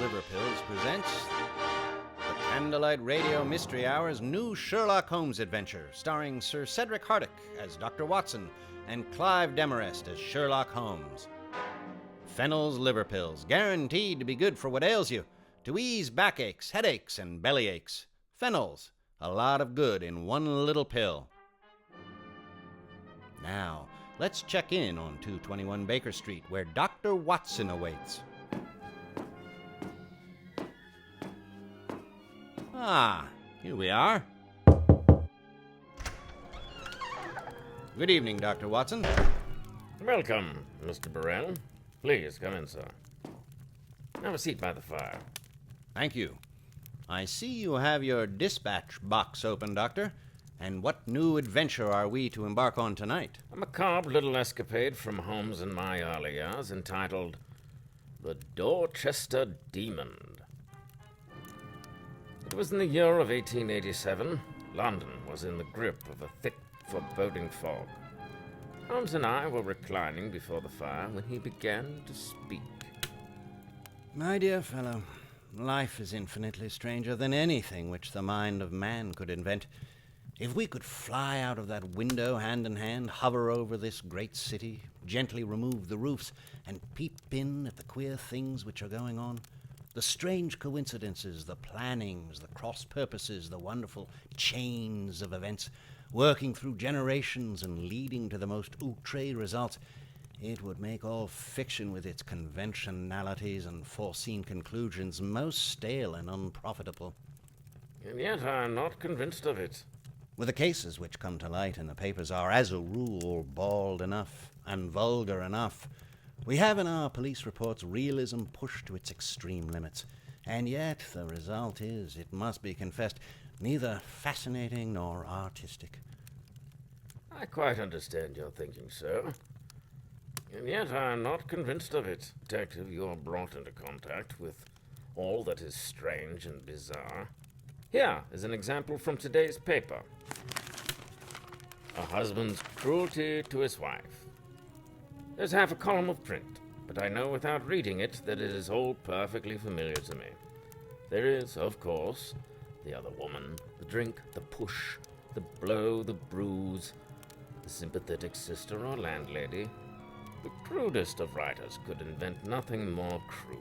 Liver Pills presents the Candlelight Radio Mystery Hour's new Sherlock Holmes adventure, starring Sir Cedric Hardick as Dr. Watson and Clive Demarest as Sherlock Holmes. Fennel's Liver Pills, guaranteed to be good for what ails you, to ease backaches, headaches, and bellyaches. Fennel's, a lot of good in one little pill. Now, let's check in on 221 Baker Street, where Dr. Watson awaits. Ah, here we are. Good evening, Dr. Watson. Welcome, Mr. Burrell. Please come in, sir. Have a seat by the fire. Thank you. I see you have your dispatch box open, Doctor. And what new adventure are we to embark on tonight? A macabre little escapade from Holmes in my early years, entitled The Dorchester Demon. It was in the year of 1887. London was in the grip of a thick, foreboding fog. Holmes and I were reclining before the fire when he began to speak. My dear fellow, life is infinitely stranger than anything which the mind of man could invent. If we could fly out of that window hand in hand, hover over this great city, gently remove the roofs, and peep in at the queer things which are going on, the strange coincidences, the plannings, the cross-purposes, the wonderful chains of events, working through generations and leading to the most outre results, it would make all fiction with its conventionalities and foreseen conclusions most stale and unprofitable. And yet I am not convinced of it. Well, the cases which come to light in the papers are, as a rule, bald enough and vulgar enough. We have in our police reports realism pushed to its extreme limits, and yet the result is, it must be confessed, neither fascinating nor artistic. I quite understand your thinking, sir. And yet I am not convinced of it. Detective, you are brought into contact with all that is strange and bizarre. Here is an example from today's paper. A husband's cruelty to his wife. There's half a column of print, but I know without reading it that it is all perfectly familiar to me. There is, of course, the other woman, the drink, the push, the blow, the bruise, the sympathetic sister or landlady. The crudest of writers could invent nothing more crude.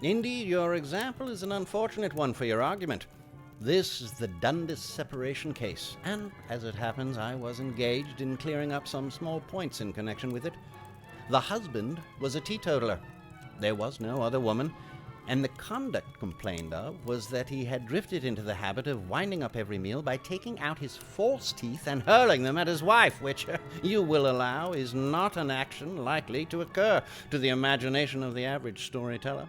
Indeed, your example is an unfortunate one for your argument. This is the Dundas separation case, and, as it happens, I was engaged in clearing up some small points in connection with it. The husband was a teetotaler. There was no other woman, and the conduct complained of was that he had drifted into the habit of winding up every meal by taking out his false teeth and hurling them at his wife, which, you will allow, is not an action likely to occur to the imagination of the average storyteller.